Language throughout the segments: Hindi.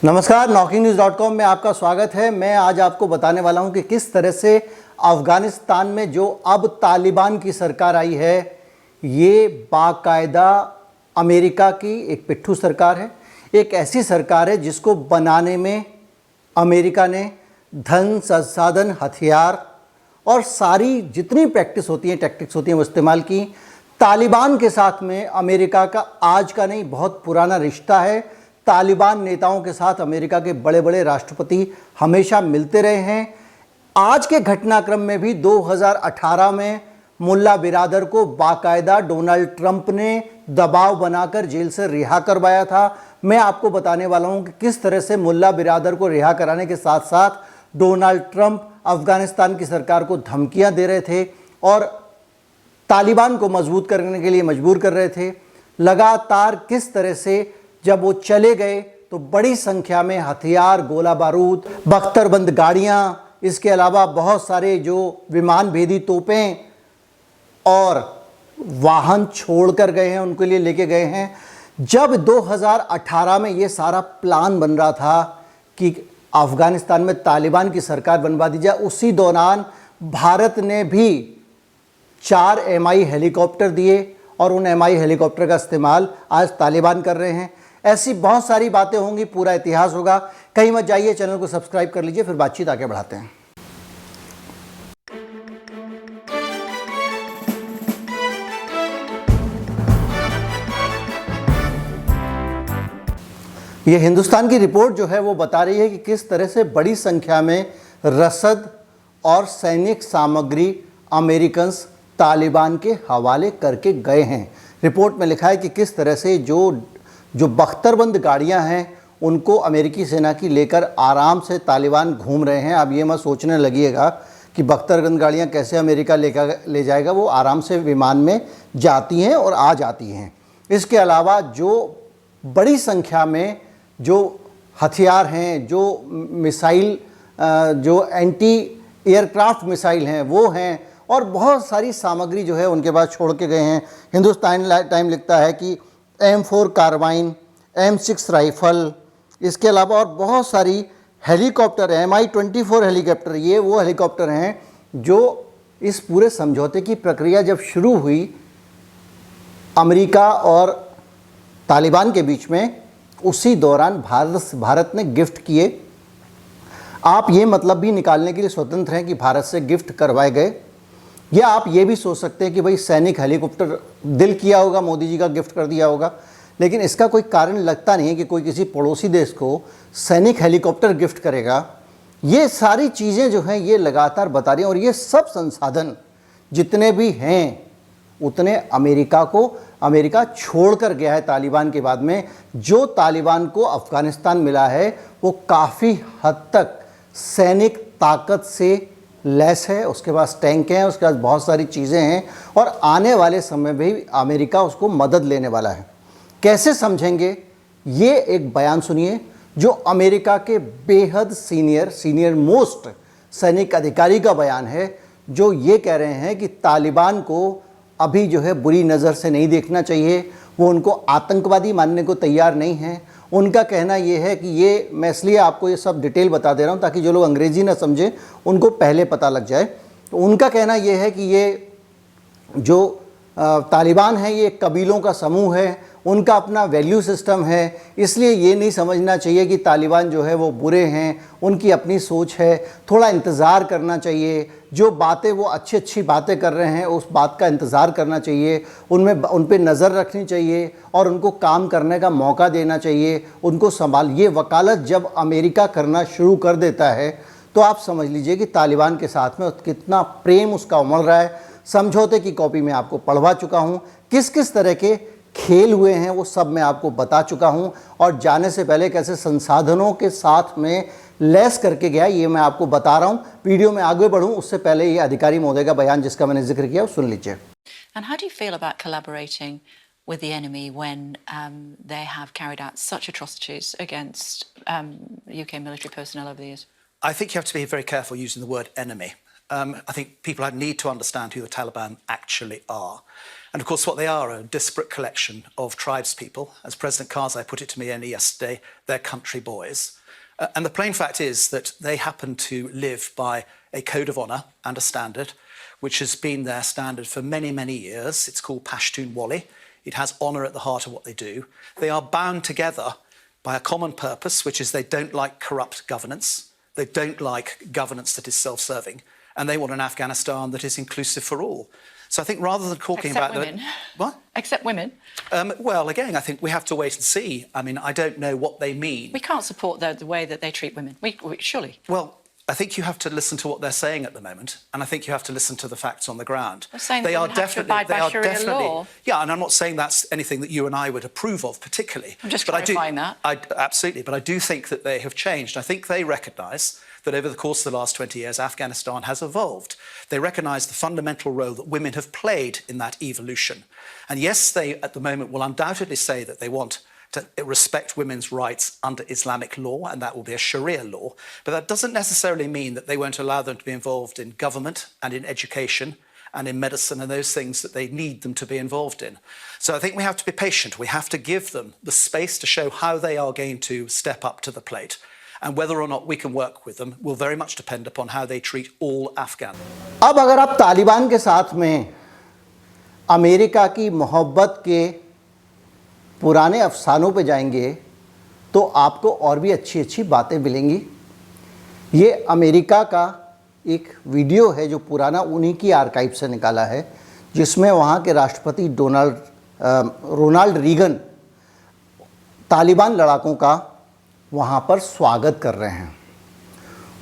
नमस्कार, knockinnews.com में आपका स्वागत है। मैं आज आपको बताने वाला हूं कि किस तरह से अफ़गानिस्तान में जो अब तालिबान की सरकार आई है, ये बाकायदा अमेरिका की एक पिट्ठू सरकार है। एक ऐसी सरकार है जिसको बनाने में अमेरिका ने धन, संसाधन, हथियार और सारी जितनी प्रैक्टिस होती हैं, टैक्टिक्स होती हैं, वो इस्तेमाल की। तालिबान के साथ में अमेरिका का आज का नहीं, बहुत पुराना रिश्ता है। तालिबान नेताओं के साथ अमेरिका के बड़े बड़े राष्ट्रपति हमेशा मिलते रहे हैं। आज के घटनाक्रम में भी 2018 में मुल्ला बिरादर को बाकायदा डोनाल्ड ट्रंप ने दबाव बनाकर जेल से रिहा करवाया था। मैं आपको बताने वाला हूं कि किस तरह से मुल्ला बिरादर को रिहा कराने के साथ साथ डोनाल्ड ट्रंप अफगानिस्तान की सरकार को धमकियां दे रहे थे और तालिबान को मजबूत करने के लिए मजबूर कर रहे थे। लगातार किस तरह से जब वो चले गए तो बड़ी संख्या में हथियार, गोला बारूद, बख्तरबंद गाड़ियां, इसके अलावा बहुत सारे जो विमान भेदी तोपें और वाहन छोड़कर गए हैं, उनके लिए लेके गए हैं। जब 2018 में ये सारा प्लान बन रहा था कि अफगानिस्तान में तालिबान की सरकार बनवा दी जाए, उसी दौरान भारत ने भी 4 MI हेलीकॉप्टर दिए और उन MI हेलीकॉप्टर का इस्तेमाल आज तालिबान कर रहे हैं। ऐसी बहुत सारी बातें होंगी, पूरा इतिहास होगा। कहीं मत जाइए, चैनल को सब्सक्राइब कर लीजिए, फिर बातचीत आगे बढ़ाते हैं। ये हिंदुस्तान की रिपोर्ट जो है वो बता रही है कि किस तरह से बड़ी संख्या में रसद और सैनिक सामग्री अमेरिकन तालिबान के हवाले करके गए हैं। रिपोर्ट में लिखा है कि किस तरह से जो बख्तरबंद गाड़ियां हैं उनको अमेरिकी सेना की लेकर आराम से तालिबान घूम रहे हैं। अब ये मत सोचने लगिएगा कि बख्तरबंद गाड़ियां कैसे अमेरिका ले जाएगा। वो आराम से विमान में जाती हैं और आ जाती हैं। इसके अलावा जो बड़ी संख्या में जो हथियार हैं, जो मिसाइल, जो एंटी एयरक्राफ्ट मिसाइल हैं वो हैं और बहुत सारी सामग्री जो है उनके पास छोड़ के गए हैं। हिंदुस्तान टाइम लिखता है कि M4 कार्बाइन, M6 राइफ़ल, इसके अलावा और बहुत सारी हेलीकॉप्टर, MI-24 हेलीकॉप्टर, ये वो हेलीकॉप्टर हैं जो इस पूरे समझौते की प्रक्रिया जब शुरू हुई अमेरिका और तालिबान के बीच में, उसी दौरान भारत ने गिफ्ट किए। आप ये मतलब भी निकालने के लिए स्वतंत्र हैं कि भारत से गिफ्ट करवाए गए, या आप ये भी सोच सकते हैं कि भाई सैनिक हेलीकॉप्टर दिल किया होगा, मोदी जी का गिफ्ट कर दिया होगा। लेकिन इसका कोई कारण लगता नहीं है कि कोई किसी पड़ोसी देश को सैनिक हेलीकॉप्टर गिफ्ट करेगा। ये सारी चीज़ें जो हैं ये लगातार बता रही हैं और ये सब संसाधन जितने भी हैं उतने अमेरिका छोड़कर गया है तालिबान के बाद में। जो तालिबान को अफ़गानिस्तान मिला है वो काफ़ी हद तक सैनिक ताकत से लेस है। उसके पास टैंक हैं, उसके पास बहुत सारी चीज़ें हैं और आने वाले समय में भी अमेरिका उसको मदद लेने वाला है। कैसे समझेंगे, ये एक बयान सुनिए जो अमेरिका के बेहद सीनियर मोस्ट सैनिक अधिकारी का बयान है, जो ये कह रहे हैं कि तालिबान को अभी जो है बुरी नज़र से नहीं देखना चाहिए। वो उनको आतंकवादी मानने को तैयार नहीं है। उनका कहना ये है कि ये, मैं इसलिए आपको ये सब डिटेल बता दे रहा हूँ ताकि जो लोग अंग्रेज़ी ना समझें उनको पहले पता लग जाए। तो उनका कहना ये है कि ये जो तालिबान है ये कबीलों का समूह है, उनका अपना वैल्यू सिस्टम है, इसलिए ये नहीं समझना चाहिए कि तालिबान जो है वो बुरे हैं, उनकी अपनी सोच है। थोड़ा इंतज़ार करना चाहिए, जो बातें वो अच्छी बातें कर रहे हैं उस बात का इंतज़ार करना चाहिए, उन पे नज़र रखनी चाहिए और उनको काम करने का मौका देना चाहिए, उनको संभाल। ये वकालत जब अमेरिका करना शुरू कर देता है तो आप समझ लीजिए कि तालिबान के साथ में कितना प्रेम उसका उमड़ रहा है। समझौते की कॉपी मैं आपको पढ़वा चुका हूँ, किस किस तरह के खेल हुए हैं वो सब मैं आपको बता चुका हूं और जाने से पहले कैसे संसाधनों के साथ में लेस करके गया ये मैं आपको बता रहा हूं। वीडियो में आगे बढ़ूं उससे पहले ये अधिकारी महोदय का बयान जिसका मैंने जिक्र किया वो सुन लीजिए। And how do you feel about collaborating with the enemy when they have carried out such atrocities against UK military personnel over the years? I think you have to be very careful using the word enemy. I think people need to understand who the Taliban actually are. And of course, what they are a disparate collection of tribespeople. As President Karzai put it to me only yesterday, they're country boys. And the plain fact is that they happen to live by a code of honour and a standard, which has been their standard for many, many years. It's called Pashtun Wali. It has honour at the heart of what they do. They are bound together by a common purpose, which is they don't like corrupt governance. They don't like governance that is self-serving. And they want an Afghanistan that is inclusive for all. So I think rather than talking Except about... women. What? Except women. Well, again, I think we have to wait and see. I mean, I don't know what they mean. We can't support the way that they treat women. We surely. Well, I think you have to listen to what they're saying at the moment, and I think you have to listen to the facts on the ground. They're saying they women have to abide by Sharia law. Yeah, and I'm not saying that's anything that you and I would approve of particularly. I'm just clarifying that. Absolutely, but I do think that they have changed. I think they recognise that over the course of the last 20 years, Afghanistan has evolved. They recognise the fundamental role that women have played in that evolution. And yes, they, at the moment, will undoubtedly say that they want to respect women's rights under Islamic law, and that will be a Sharia law. But that doesn't necessarily mean that they won't allow them to be involved in government and in education and in medicine and those things that they need them to be involved in. So I think we have to be patient. We have to give them the space to show how they are going to step up to the plate. And whether or not we can work with them will very much depend upon how they treat all Afghans. अब अगर आप तालिबान के साथ में अमेरिका की मोहब्बत के पुराने अफसानों पे जाएंगे तो आपको और भी अच्छी अच्छी बातें मिलेंगी। ये अमेरिका का एक वीडियो है जो पुराना उन्हीं की आर्काइव से निकाला है, जिसमें वहाँ के राष्ट्रपति रोनाल्ड रीगन तालिबान लड़ाकों का वहाँ पर स्वागत कर रहे हैं।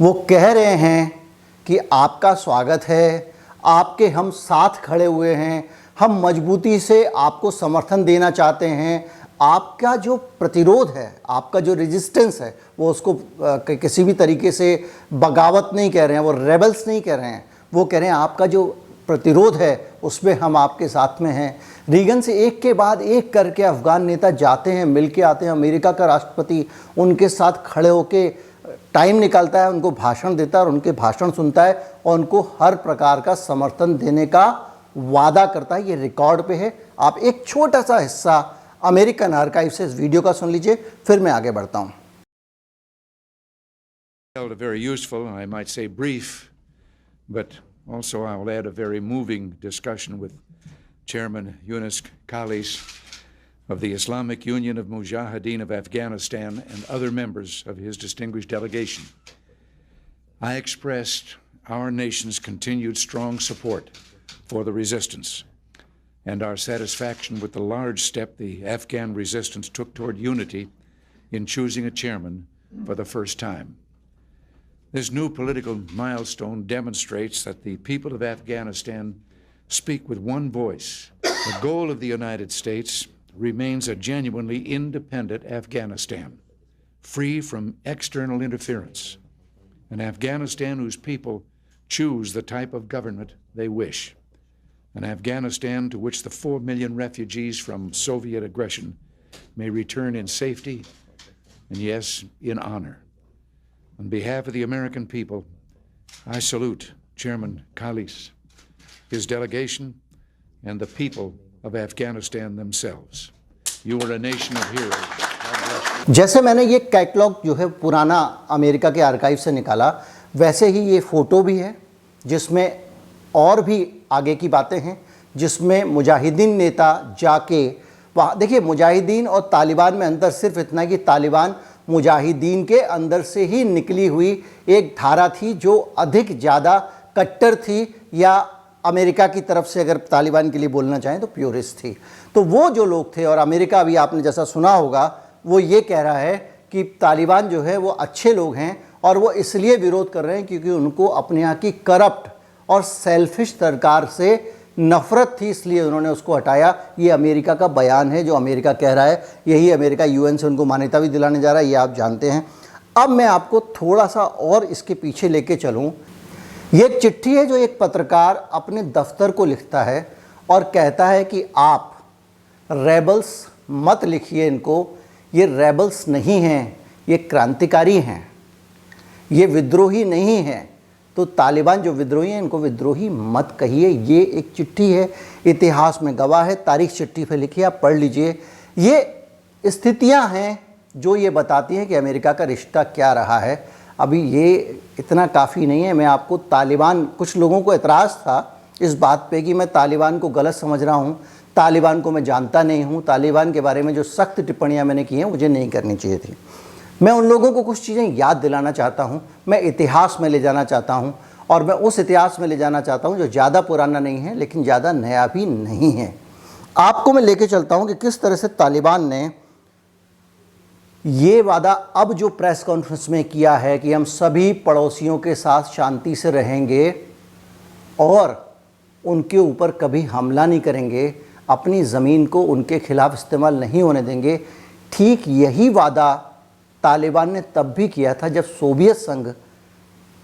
वो कह रहे हैं कि आपका स्वागत है, आपके हम साथ खड़े हुए हैं, हम मजबूती से आपको समर्थन देना चाहते हैं। आपका जो प्रतिरोध है, आपका जो रेजिस्टेंस है, वो उसको किसी भी तरीके से बगावत नहीं कह रहे हैं, वो रेबल्स नहीं कह रहे हैं, वो कह रहे हैं आपका जो प्रतिरोध है उसमें हम आपके साथ में हैं। रीगन से एक के बाद एक करके अफ़गान नेता जाते हैं, मिल के आते हैं। अमेरिका का राष्ट्रपति उनके साथ खड़े होकर टाइम निकालता है, उनको भाषण देता है और उनके भाषण सुनता है और उनको हर प्रकार का समर्थन देने का वादा करता है। ये रिकॉर्ड पे है। आप एक छोटा सा हिस्सा अमेरिकन आर्काइव से इस वीडियो का सुन लीजिए, फिर मैं आगे बढ़ता हूँ। A very useful, and I might say brief, but also I'll add a very moving discussion with Chairman Yunus Khalis of the Islamic Union of Mujahideen of Afghanistan and other members of his distinguished delegation. I expressed our nation's continued strong support for the resistance and our satisfaction with the large step the Afghan resistance took toward unity in choosing a chairman for the first time. This new political milestone demonstrates that the people of Afghanistan speak with one voice. The goal of the United States remains a genuinely independent Afghanistan, free from external interference, an Afghanistan whose people choose the type of government they wish, an Afghanistan to which the 4 million refugees from Soviet aggression may return in safety and, yes, in honor. On behalf of the American people, I salute Chairman Khalis, his delegation, and the people of Afghanistan themselves. You are a nation of heroes. जैसे मैंने ये कैटलॉग जो है पुराना अमेरिका के आर्काइव से निकाला, वैसे ही ये फ़ोटो भी है जिसमें और भी आगे की बातें हैं, जिसमें मुजाहिदीन नेता जाके वहाँ देखिए। मुजाहिदीन और तालिबान में अंतर सिर्फ इतना कि तालिबान मुजाहिदीन के अंदर से ही निकली हुई एक धारा थी जो अधिक ज़्यादा कट्टर थी, या अमेरिका की तरफ से अगर तालिबान के लिए बोलना चाहें तो प्योरिस्ट थी। तो वो जो लोग थे, और अमेरिका अभी आपने जैसा सुना होगा, वो ये कह रहा है कि तालिबान जो है वो अच्छे लोग हैं और वो इसलिए विरोध कर रहे हैं क्योंकि उनको अपने यहाँ की करप्ट और सेल्फिश सरकार से नफ़रत थी, इसलिए उन्होंने उसको हटाया। ये अमेरिका का बयान है जो अमेरिका कह रहा है। यही अमेरिका यूएन से उनको मान्यता भी दिलाने जा रहा है, ये आप जानते हैं। अब मैं आपको थोड़ा सा और इसके पीछे लेके चलूँ। ये एक चिट्ठी है जो एक पत्रकार अपने दफ्तर को लिखता है और कहता है कि आप रेबल्स मत लिखिए इनको, ये रेबल्स नहीं हैं, ये क्रांतिकारी हैं, ये विद्रोही नहीं हैं, तो तालिबान जो विद्रोही हैं इनको विद्रोही मत कहिए। ये एक चिट्ठी है, इतिहास में गवाह है, तारीख चिट्ठी पे लिखी है, आप पढ़ लीजिए। ये स्थितियां हैं जो ये बताती हैं कि अमेरिका का रिश्ता क्या रहा है। अभी ये इतना काफ़ी नहीं है। मैं आपको तालिबान, कुछ लोगों को एतराज़ था इस बात पे कि मैं तालिबान को गलत समझ रहा हूँ, तालिबान को मैं जानता नहीं हूँ, तालिबान के बारे में जो सख्त टिप्पणियाँ मैंने की हैं मुझे नहीं करनी चाहिए थी। मैं उन लोगों को कुछ चीज़ें याद दिलाना चाहता हूँ, मैं इतिहास में ले जाना चाहता हूँ, और मैं उस इतिहास में ले जाना चाहता हूँ जो ज़्यादा पुराना नहीं है लेकिन ज़्यादा नया भी नहीं है। आपको मैं लेके चलता हूँ कि किस तरह से तालिबान ने ये वादा अब जो प्रेस कॉन्फ्रेंस में किया है कि हम सभी पड़ोसियों के साथ शांति से रहेंगे और उनके ऊपर कभी हमला नहीं करेंगे, अपनी ज़मीन को उनके खिलाफ इस्तेमाल नहीं होने देंगे। ठीक यही वादा तालिबान ने तब भी किया था जब सोवियत संघ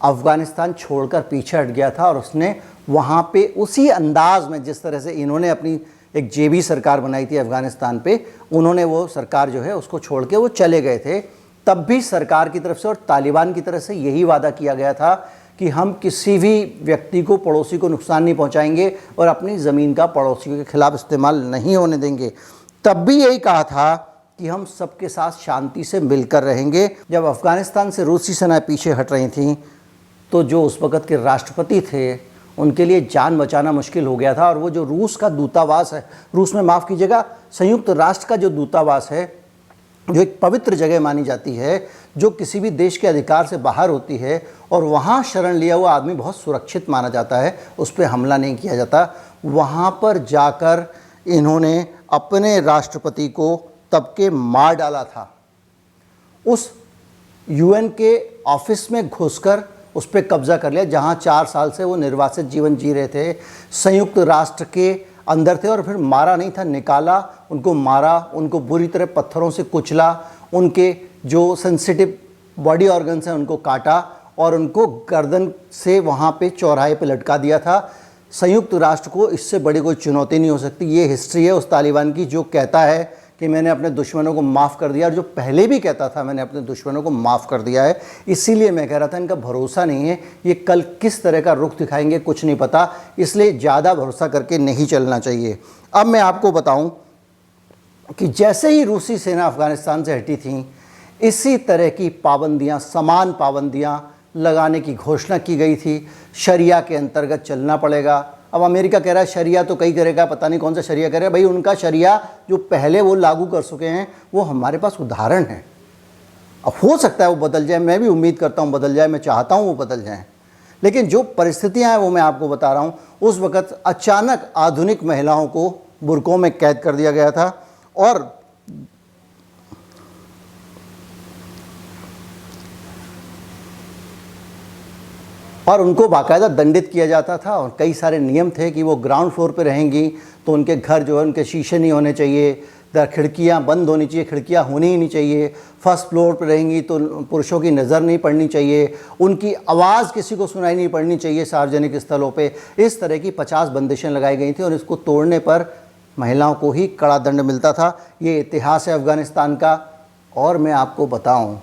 अफ़गानिस्तान छोड़कर पीछे हट गया था और उसने वहाँ पे उसी अंदाज में, जिस तरह से इन्होंने अपनी एक जेबी सरकार बनाई थी अफ़गानिस्तान पे, उन्होंने वो सरकार जो है उसको छोड़ के वो चले गए थे। तब भी सरकार की तरफ से और तालिबान की तरफ से यही वादा किया गया था कि हम किसी भी व्यक्ति को, पड़ोसी को नुकसान नहीं पहुंचाएंगे और अपनी ज़मीन का पड़ोसियों के खिलाफ इस्तेमाल नहीं होने देंगे। तब भी यही कहा था कि हम सबके साथ शांति से मिलकर रहेंगे। जब अफ़गानिस्तान से रूसी सेनाएं पीछे हट रही थीं तो जो उस वक़्त के राष्ट्रपति थे उनके लिए जान बचाना मुश्किल हो गया था, और वो जो रूस का दूतावास है, रूस में माफ़ कीजिएगा, संयुक्त राष्ट्र का जो दूतावास है, जो एक पवित्र जगह मानी जाती है, जो किसी भी देश के अधिकार से बाहर होती है, और वहाँ शरण लिया हुआ आदमी बहुत सुरक्षित माना जाता है, उस पर हमला नहीं किया जाता। वहाँ पर जाकर इन्होंने अपने राष्ट्रपति को तब के मार डाला था। उस यूएन के ऑफिस में घुसकर उस पर कब्जा कर लिया, जहाँ 4 साल से वो निर्वासित जीवन जी रहे थे, संयुक्त राष्ट्र के अंदर थे, और फिर मारा नहीं था, निकाला, उनको मारा, उनको बुरी तरह पत्थरों से कुचला, उनके जो सेंसिटिव बॉडी ऑर्गन्स हैं उनको काटा और उनको गर्दन से वहाँ पे चौराहे पे लटका दिया था। संयुक्त राष्ट्र को इससे बड़ी कोई चुनौती नहीं हो सकती। ये हिस्ट्री है उस तालिबान की जो कहता है कि मैंने अपने दुश्मनों को माफ़ कर दिया, और जो पहले भी कहता था मैंने अपने दुश्मनों को माफ़ कर दिया है। इसीलिए मैं कह रहा था इनका भरोसा नहीं है, ये कल किस तरह का रुख दिखाएंगे कुछ नहीं पता, इसलिए ज़्यादा भरोसा करके नहीं चलना चाहिए। अब मैं आपको बताऊं कि जैसे ही रूसी सेना अफ़गानिस्तान से हटी थी, इसी तरह की पाबंदियाँ, समान पाबंदियाँ लगाने की घोषणा की गई थी। शरिया के अंतर्गत चलना पड़ेगा। अब अमेरिका कह रहा है शरिया तो कई करेगा, पता नहीं कौन सा शरिया करेगा। भाई उनका शरिया जो पहले वो लागू कर चुके हैं वो हमारे पास उदाहरण है। अब हो सकता है वो बदल जाए, मैं भी उम्मीद करता हूँ बदल जाए, मैं चाहता हूँ वो बदल जाएं, लेकिन जो परिस्थितियाँ हैं वो मैं आपको बता रहा हूँ। उस वक़्त अचानक आधुनिक महिलाओं को बुर्कों में कैद कर दिया गया था और उनको बाकायदा दंडित किया जाता था, और कई सारे नियम थे कि वो ग्राउंड फ्लोर पे रहेंगी तो उनके घर जो है उनके शीशे नहीं होने चाहिए, खिड़कियाँ बंद होनी चाहिए, खिड़कियाँ होनी ही नहीं चाहिए। फर्स्ट फ्लोर पे रहेंगी तो पुरुषों की नज़र नहीं पड़नी चाहिए, उनकी आवाज़ किसी को सुनाई नहीं पड़नी चाहिए सार्वजनिक स्थलों पे। इस तरह की 50 बंदिशें लगाई गई थी और इसको तोड़ने पर महिलाओं को ही कड़ा दंड मिलता था। ये इतिहास है अफ़गानिस्तान का। और मैं आपको बताऊं,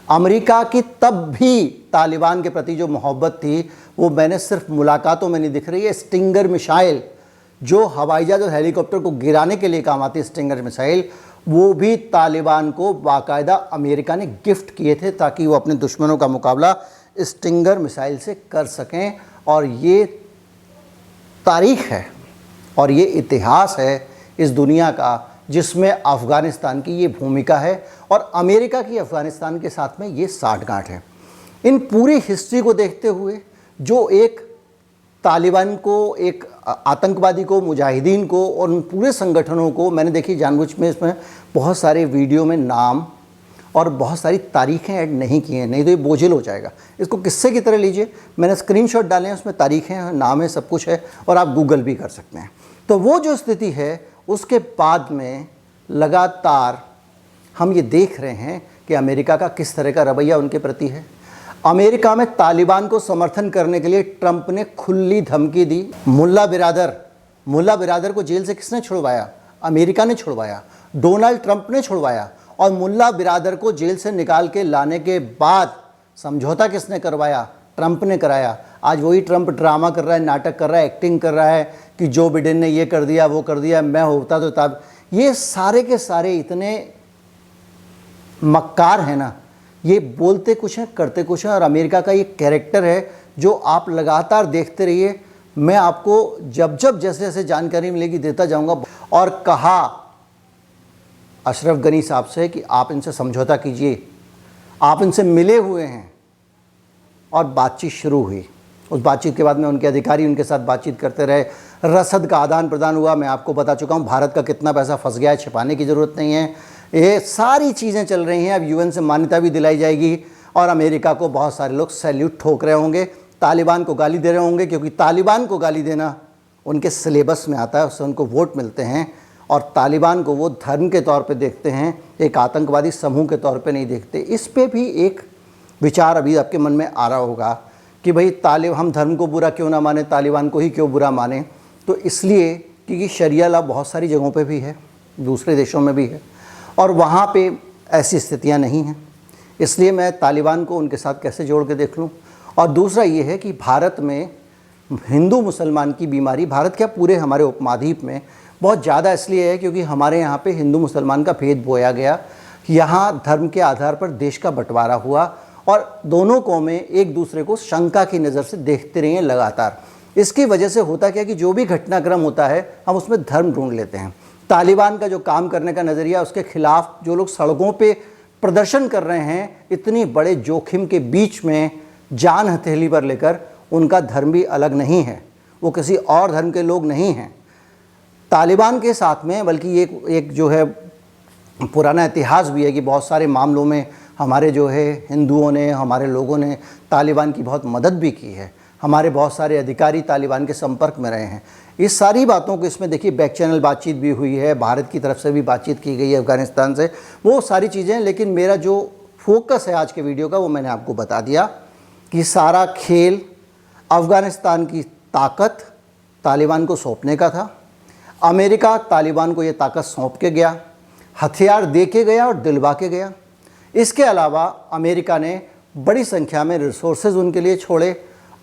अमेरिका की तब भी तालिबान के प्रति जो मोहब्बत थी वो मैंने सिर्फ मुलाकातों में नहीं दिख रही है। स्टिंगर मिसाइल जो हवाई जहाज और हेलीकॉप्टर को गिराने के लिए काम आती है, स्टिंगर मिसाइल, वो भी तालिबान को बाकायदा अमेरिका ने गिफ्ट किए थे ताकि वो अपने दुश्मनों का मुकाबला स्टिंगर मिसाइल से कर सकें। और ये तारीख़ है और ये इतिहास है इस दुनिया का जिसमें अफ़गानिस्तान की ये भूमिका है और अमेरिका की अफ़गानिस्तान के साथ में ये साठगांठ है। इन पूरी हिस्ट्री को देखते हुए जो एक तालिबान को, एक आतंकवादी को, मुजाहिदीन को और उन पूरे संगठनों को मैंने देखी जानबूझ में इसमें बहुत सारे वीडियो में नाम और बहुत सारी तारीखें ऐड नहीं की हैं, नहीं तो ये बोझिल हो जाएगा। इसको किस्से की तरह लीजिए, मैंने स्क्रीनशॉट डाले हैं, उसमें तारीखें हैं, नाम है, सब कुछ है और आप गूगल भी कर सकते हैं। तो वो जो स्थिति है उसके बाद में लगातार हम ये देख रहे हैं कि अमेरिका का किस तरह का रवैया उनके प्रति है। अमेरिका में तालिबान को समर्थन करने के लिए ट्रंप ने खुली धमकी दी। मुल्ला बिरादर को जेल से किसने छुड़वाया? अमेरिका ने छुड़वाया, डोनाल्ड ट्रंप ने छुड़वाया। और मुल्ला बिरादर को जेल से निकाल के लाने के बाद समझौता किसने करवाया? ट्रंप ने कराया, आज वही ट्रंप ड्रामा कर रहा है, नाटक कर रहा है, एक्टिंग कर रहा है कि जो बिडेन ने ये कर दिया, वो कर दिया, मैं होता तो तब। ये सारे के सारे इतने मक्कार हैं ना, ये बोलते कुछ हैं करते कुछ हैं। और अमेरिका का ये कैरेक्टर है जो आप लगातार देखते रहिए, मैं आपको जब जब जैसे जैसे जानकारी मिलेगी देता जाऊंगा। और कहा अशरफ गनी साहब से कि आप इनसे समझौता कीजिए, आप इनसे मिले हुए हैं, और बातचीत शुरू हुई। उस बातचीत के बाद में उनके अधिकारी उनके साथ बातचीत करते रहे, रसद का आदान प्रदान हुआ। मैं आपको बता चुका हूँ भारत का कितना पैसा फंस गया है, छिपाने की ज़रूरत नहीं है। ये सारी चीज़ें चल रही हैं। अब यूएन से मान्यता भी दिलाई जाएगी और अमेरिका को बहुत सारे लोग सैल्यूट ठोक रहे होंगे, तालिबान को गाली दे रहे होंगे, क्योंकि तालिबान को गाली देना उनके सिलेबस में आता है, उससे उनको वोट मिलते हैं। और तालिबान को वो धर्म के तौर पे देखते हैं, एक आतंकवादी समूह के तौर पे नहीं देखते। इस पे भी एक विचार अभी आपके मन में आ रहा होगा कि भाई हम धर्म को बुरा क्यों ना माने, तालिबान को ही क्यों बुरा माने। तो इसलिए क्योंकि शरिया लॉ बहुत सारी जगहों पे भी है, दूसरे देशों में भी है, और वहाँ पे ऐसी स्थितियाँ नहीं हैं। इसलिए मैं तालिबान को उनके साथ कैसे जोड़ के देख लूँ। और दूसरा ये है कि भारत में हिंदू मुसलमान की बीमारी, भारत क्या पूरे हमारे उपमहाद्वीप में बहुत ज़्यादा इसलिए है क्योंकि हमारे यहाँ पे हिंदू मुसलमान का भेद बोया गया। यहाँ धर्म के आधार पर देश का बंटवारा हुआ और दोनों कौमें एक दूसरे को शंका की नज़र से देखते रही हैं लगातार। इसकी वजह से होता क्या कि जो भी घटनाक्रम होता है हम उसमें धर्म ढूंढ लेते हैं। तालिबान का जो काम करने का नज़रिया, उसके खिलाफ जो लोग सड़कों पे प्रदर्शन कर रहे हैं, इतनी बड़े जोखिम के बीच में जान हथेली पर लेकर, उनका धर्म भी अलग नहीं है, वो किसी और धर्म के लोग नहीं हैं तालिबान के साथ में। बल्कि एक जो है पुराना इतिहास भी है कि बहुत सारे मामलों में हमारे जो है हिंदुओं ने, हमारे लोगों ने तालिबान की बहुत मदद भी की है। हमारे बहुत सारे अधिकारी तालिबान के संपर्क में रहे हैं। इस सारी बातों को इसमें देखिए, बैक चैनल बातचीत भी हुई है, भारत की तरफ से भी बातचीत की गई है अफ़गानिस्तान से, वो सारी चीज़ें। लेकिन मेरा जो फोकस है आज के वीडियो का, वो मैंने आपको बता दिया कि सारा खेल अफ़गानिस्तान की ताकत तालिबान को सौंपने का था। अमेरिका तालिबान को ये ताकत सौंप के गया, हथियार दे के गया और दिलवा के गया। इसके अलावा अमेरिका ने बड़ी संख्या में रिसोर्सेज उनके लिए छोड़े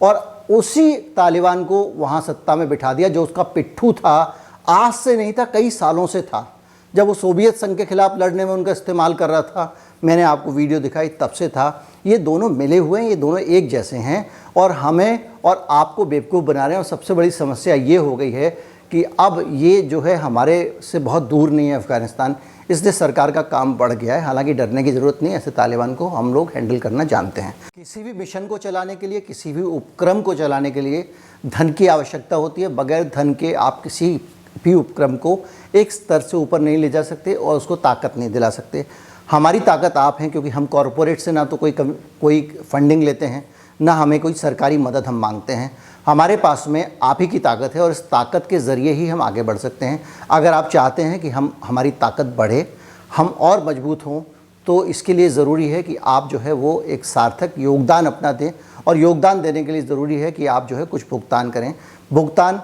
और उसी तालिबान को वहाँ सत्ता में बिठा दिया जो उसका पिट्ठू था। आज से नहीं था, कई सालों से था। जब वो सोवियत संघ के खिलाफ लड़ने में उनका इस्तेमाल कर रहा था, मैंने आपको वीडियो दिखाई, तब से था। ये दोनों मिले हुए हैं, ये दोनों एक जैसे हैं और हमें और आपको बेवकूफ़ बना रहे हैं। और सबसे बड़ी समस्या ये हो गई है कि अब ये जो है हमारे से बहुत दूर नहीं है अफ़गानिस्तान, इसलिए सरकार का काम बढ़ गया है। हालांकि डरने की ज़रूरत नहीं है, ऐसे तालिबान को हम लोग हैंडल करना जानते हैं। किसी भी मिशन को चलाने के लिए, किसी भी उपक्रम को चलाने के लिए धन की आवश्यकता होती है। बगैर धन के आप किसी भी उपक्रम को एक स्तर से ऊपर नहीं ले जा सकते और उसको ताकत नहीं दिला सकते। हमारी ताकत आप हैं, क्योंकि हम कॉरपोरेट से ना तो कोई फंडिंग लेते हैं, ना हमें कोई सरकारी मदद हम मांगते हैं। हमारे पास में आप ही की ताकत है और इस ताकत के ज़रिए ही हम आगे बढ़ सकते हैं। अगर आप चाहते हैं कि हमारी ताकत बढ़े, हम और मजबूत हों, तो इसके लिए ज़रूरी है कि आप जो है वो एक सार्थक योगदान अपना दें। और योगदान देने के लिए ज़रूरी है कि आप जो है कुछ भुगतान करें। भुगतान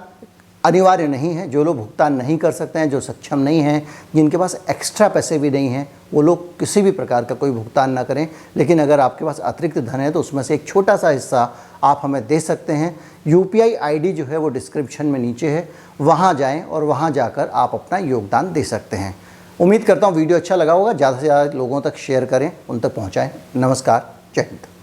अनिवार्य नहीं है। जो लोग भुगतान नहीं कर सकते हैं, जो सक्षम नहीं हैं, जिनके पास एक्स्ट्रा पैसे भी नहीं हैं, वो लोग किसी भी प्रकार का कोई भुगतान ना करें। लेकिन अगर आपके पास अतिरिक्त धन है तो उसमें से एक छोटा सा हिस्सा आप हमें दे सकते हैं। UPI ID जो है वो डिस्क्रिप्शन में नीचे है, वहाँ जाएं और वहाँ जाकर आप अपना योगदान दे सकते हैं। उम्मीद करता हूँ वीडियो अच्छा लगा होगा। ज़्यादा से ज़्यादा लोगों तक शेयर करें, उन तक पहुँचाएँ। नमस्कार, जय हिंद।